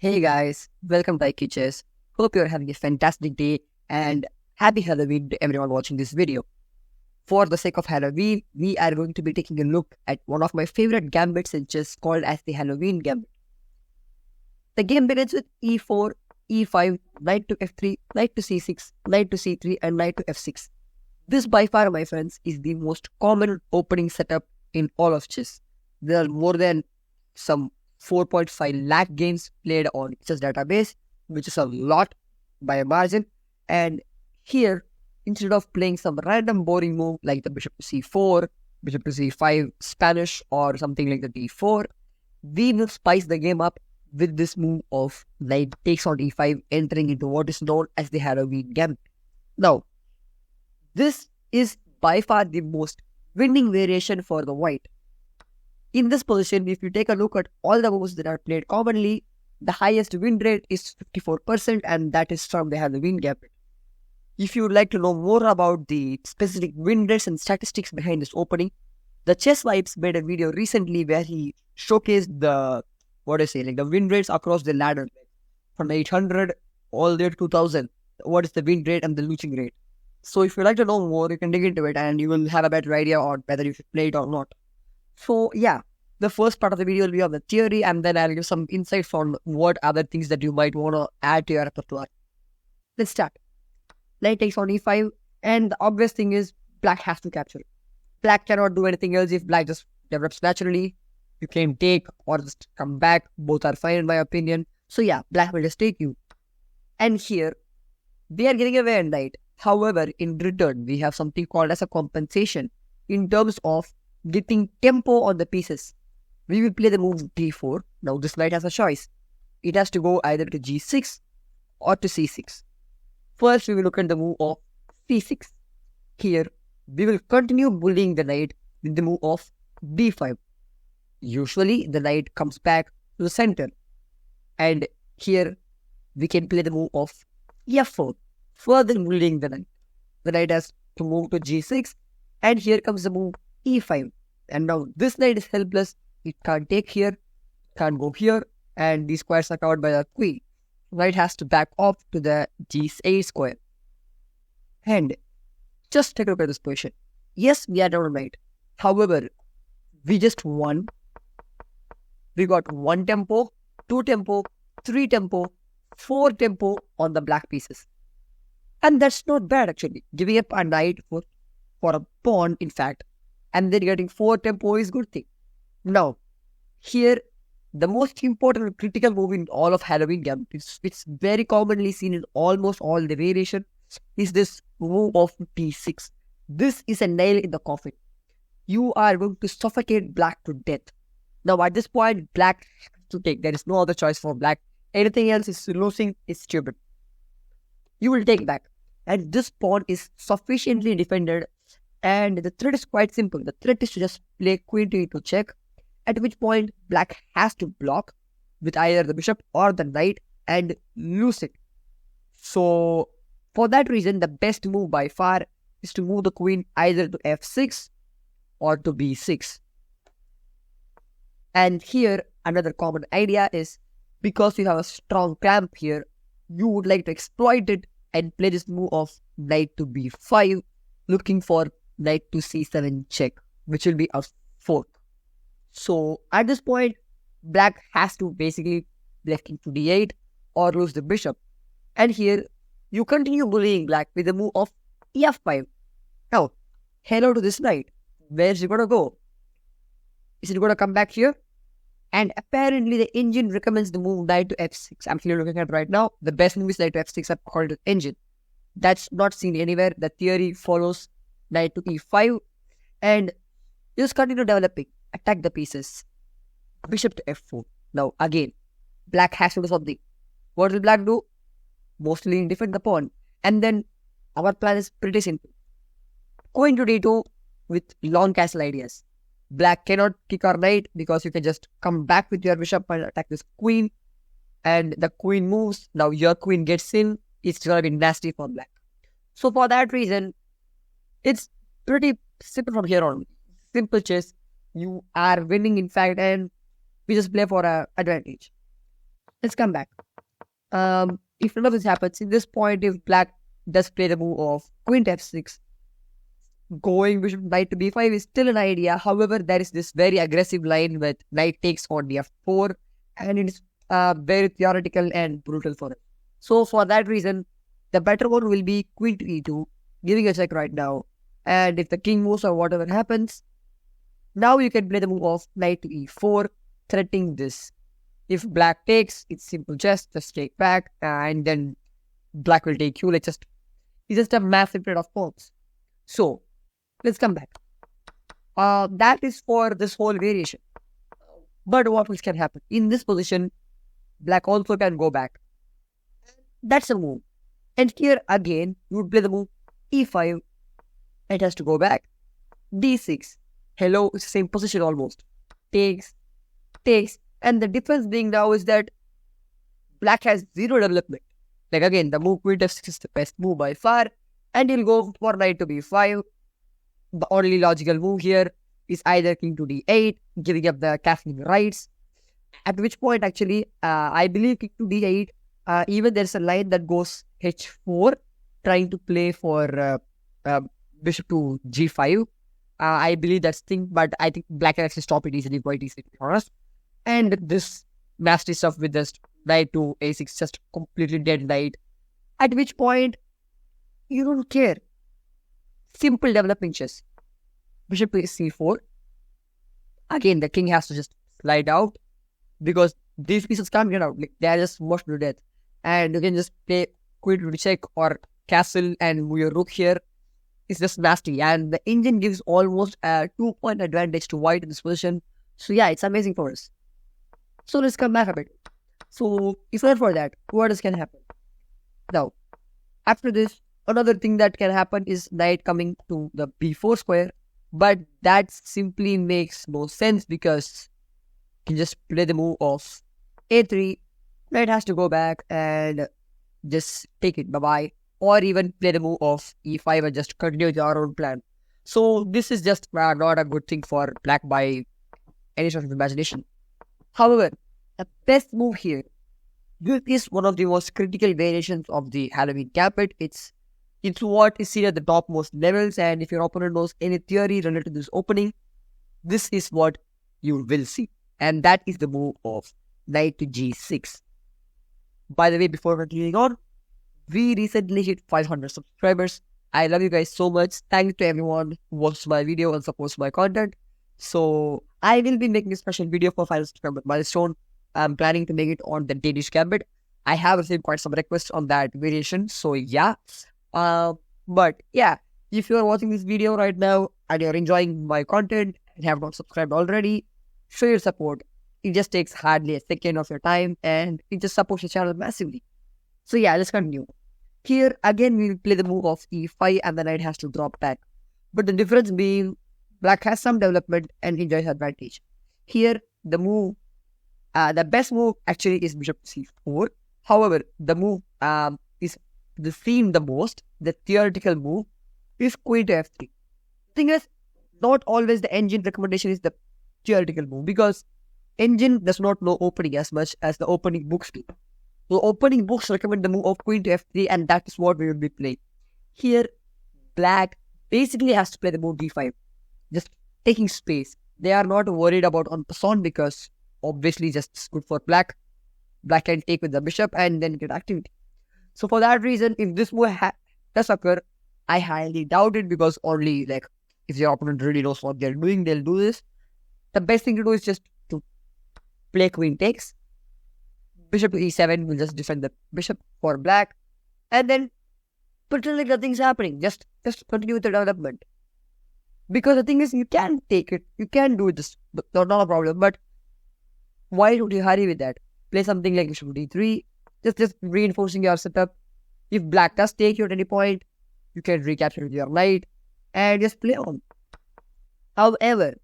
Hey guys, welcome to IQchess. Hope you're having a fantastic day and happy Halloween to everyone watching this video. For the sake of Halloween, we are going to be taking a look at one of my favorite gambits in chess called as the Halloween gambit. The game begins with e4, e5, knight to f3, knight to c6, knight to c3 and knight to f6. This by far, my friends, is the most common opening setup in all of chess. There are more than some 4.5 lakh games played on chess database, which is a lot by a margin. And here, instead of playing some random boring move like the bishop to c4, bishop to c5 Spanish or something like the d4, we will spice the game up with this move of knight takes on e5, entering into what is known as the Halloween gambit. Now, this is by far the most winning variation for the white. In this position, if you take a look at all the moves that are played commonly, the highest win rate is 54% and that is from the Halloween gambit. If you would like to know more about the specific win rates and statistics behind this opening, the Chess Vibes made a video recently where he showcased the win rates across the ladder from 800 all the way to 2000. What is the win rate and the losing rate? So if you'd like to know more, you can dig into it and you will have a better idea on whether you should play it or not. So yeah, the first part of the video will be on the theory and then I'll give some insights on what other things that you might want to add to your repertoire. Let's start. Knight takes on e5 and the obvious thing is black has to capture it. Black cannot do anything else if black just develops naturally. You can take or just come back. Both are fine in my opinion. So yeah, black will just take you. And here, we are getting away at knight. However, in return, we have something called as a compensation in terms of getting tempo on the pieces. We will play the move d4. Now this knight has a choice. It has to go either to g6 or to c6. First, we will look at the move of c6. Here, we will continue bullying the knight with the move of b5. Usually, the knight comes back to the center. And here, we can play the move of f4. Further bullying the knight. The knight has to move to g6. And here comes the move e5. And now this knight is helpless. It can't take here, can't go here, and these squares are covered by the queen. Knight has to back off to the g8 square. And just take a look at this position. Yes, we are down a knight. However, we just won. We got 1 tempo, 2 tempo, 3 tempo, 4 tempo on the black pieces. And that's not bad actually. Giving up a knight for a pawn, in fact, and then getting 4 tempo is good thing. Now, here, the most important critical move in all of Halloween gambit, which is very commonly seen in almost all the variation, is this move of d6. This is a nail in the coffin. You are going to suffocate black to death. Now, at this point, black has to take. There is no other choice for black. Anything else is losing, is stupid. You will take back. And this pawn is sufficiently defended. And the threat is quite simple. The threat is to just play queen to e2 check, at which point black has to block with either the bishop or the knight and lose it. So, for that reason, the best move by far is to move the queen either to f6 or to b6. And here, another common idea is, because you have a strong clamp here, you would like to exploit it and play this move of knight to b5, looking for knight to c7 check, which will be a fork. So at this point, black has to basically play king to d8 or lose the bishop. And here, you continue bullying black with the move of f5. Now, hello to this knight. Where's it going to go? Is it going to come back here? And apparently, the engine recommends the move knight to f6. I'm here looking at right now. The best move is knight to f6 according to the engine. That's not seen anywhere. The theory follows knight to e5 and just continue developing. Attack the pieces. Bishop to f4. Now again, black has to do something. What will black do? Mostly defend the pawn. And then our plan is pretty simple. Going to d2 with long castle ideas. Black cannot kick our knight because you can just come back with your bishop and attack this queen. And the queen moves. Now your queen gets in. It's going to be nasty for black. So for that reason, it's pretty simple from here on. Simple chess. You are winning in fact and we just play for an advantage. Let's come back. If none of this happens, in this point, if black does play the move of queen to f6, going bishop knight to b5 is still an idea. However, there is this very aggressive line with knight takes on f4, and it is very theoretical and brutal for it. So for that reason, the better one will be queen to e2, giving a check right now. And if the king moves or whatever happens, now you can play the move of knight to e4, threatening this. If black takes, it's simple chess, just take back, and then black will take you. It's just a massive trade of pawns. So let's come back. That is for this whole variation. But what else can happen? In this position, black also can go back. That's a move. And here again, you would play the move e5. It has to go back. d6. Hello, it's the same position almost. Takes. And the difference being now is that black has zero development. Like again, the move queen f6 is the best move by far. And he'll go for knight to b5. The only logical move here is either king to d8, giving up the castling rights. At which point, actually, I believe king to d8, even there's a line that goes h4, trying to play for bishop to g5. I believe that's thing, but I think black can actually stop it easily, quite easily, to be honest. And this nasty stuff with this knight to a6, just completely dead knight. At which point, you don't care. Simple developing chess. Bishop to c4. Again, the king has to just slide out because these pieces can't get out. Like, they are just washed to death. And you can just play queen to check or castle and move your rook here. It's just nasty. And the engine gives almost a 2-point advantage to white in this position. So yeah, it's amazing for us. So let's come back a bit. So if not for that, what else can happen? Now, after this, another thing that can happen is knight coming to the b4 square. But that simply makes no sense because you can just play the move of a3. Knight has to go back and just take it, bye-bye. Or even play the move of e5 and just continue your own plan. So this is just not a good thing for black by any sort of imagination. However, the best move here, this is one of the most critical variations of the Halloween gambit. It's what is seen at the topmost levels, and if your opponent knows any theory related to this opening, this is what you will see. And that is the move of knight to g6. By the way, before continuing on, we recently hit 500 subscribers. I love you guys so much. Thanks to everyone who watches my video and supports my content. So I will be making a special video for 500 subscriber milestone. I'm planning to make it on the Danish gambit. I have received quite some requests on that variation. So yeah. But yeah, if you're watching this video right now and you're enjoying my content and have not subscribed already, show your support. It just takes hardly a second of your time and it just supports the channel massively. So yeah, let's continue. Here again, we will play the move of e5 and the knight has to drop back. But the difference being, black has some development and enjoys advantage. Here, the move, the best move actually is bishop c4. However, the move is the seen the most, the theoretical move, is queen to f3. The thing is, not always the engine recommendation is the theoretical move because engine does not know opening as much as the opening books do. So opening books recommend the move of queen to f3 and that is what we will be playing. Here, black basically has to play the move d5, just taking space. They are not worried about on pawn because obviously just good for black. Black can take with the bishop and then get activity. So for that reason, if this move does occur, I highly doubt it because only like if your opponent really knows what they're doing, they'll do this. The best thing to do is just to play queen takes. Bishop to e7 will just defend the bishop for black. And then pretend like nothing's happening. Just continue with the development. Because the thing is, you can take it. You can do this. Not a problem. But why don't you hurry with that? Play something like bishop to d3. Just reinforcing your setup. If black does take you at any point, you can recapture with your knight and just play on. However,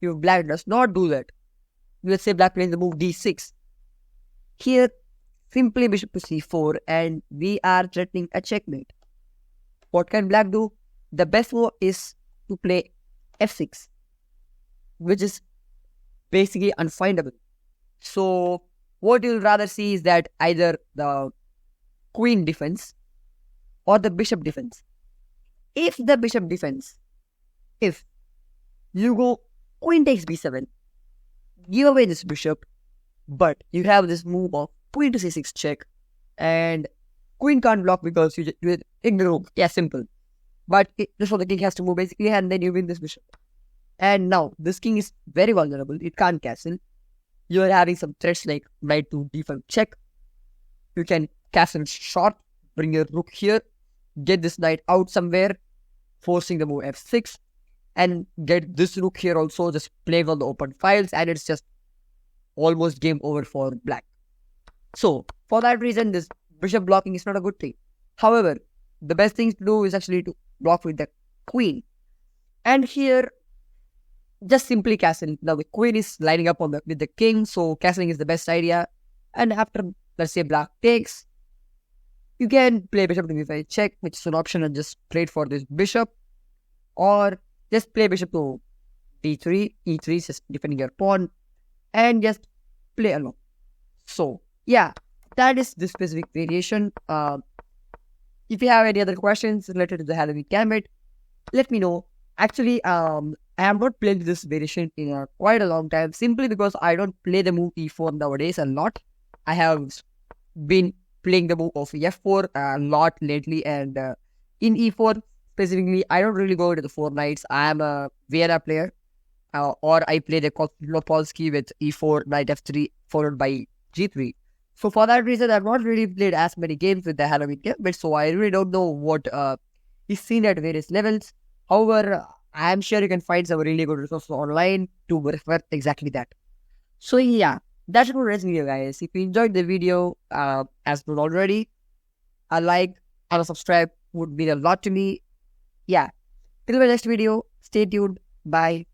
if black does not do that, let's say black plays the move d6. Here, simply bishop to c4 and we are threatening a checkmate. What can black do? The best move is to play f6, which is basically unfindable. So what you'll rather see is that either the queen defense or the bishop defense. If the bishop defense, if you go queen takes b7, give away this bishop, but you have this move of queen to c6 check, and queen can't block because you ignore. Yeah, simple. But this one the king has to move basically, and then you win this bishop. And now this king is very vulnerable. It can't castle. You are having some threats like knight to d5 check. You can castle short, bring your rook here, get this knight out somewhere, forcing the move f6, and get this rook here also, just playing on the open files, and it's just almost game over for black. So for that reason, this bishop blocking is not a good thing. However, the best thing to do is actually to block with the queen. And here, just simply castle. Now the queen is lining up on with the king, so castling is the best idea. And after, let's say, black takes, you can play bishop to b5 check, which is an option, and just trade for this bishop. Or just play bishop to d3, e3 is just defending your pawn, and just play along. So yeah, that is this specific variation. If you have any other questions related to the Halloween gambit, let me know. Actually, I have not played this variation in quite a long time, simply because I don't play the move e4 nowadays a lot. I have been playing the move of f4 a lot lately, and in e4 specifically, I don't really go into the 4 knights. I am a Vienna player, or I play the Lopolsky with e4, knight f3, followed by g3. So for that reason, I've not really played as many games with the Halloween gambit, so I really don't know what is seen at various levels. However, I am sure you can find some really good resources online to refer exactly that. So yeah, that's it for today's video, guys. If you enjoyed the video, as told already, a like and a subscribe would mean a lot to me. Yeah, till my next video, stay tuned. Bye.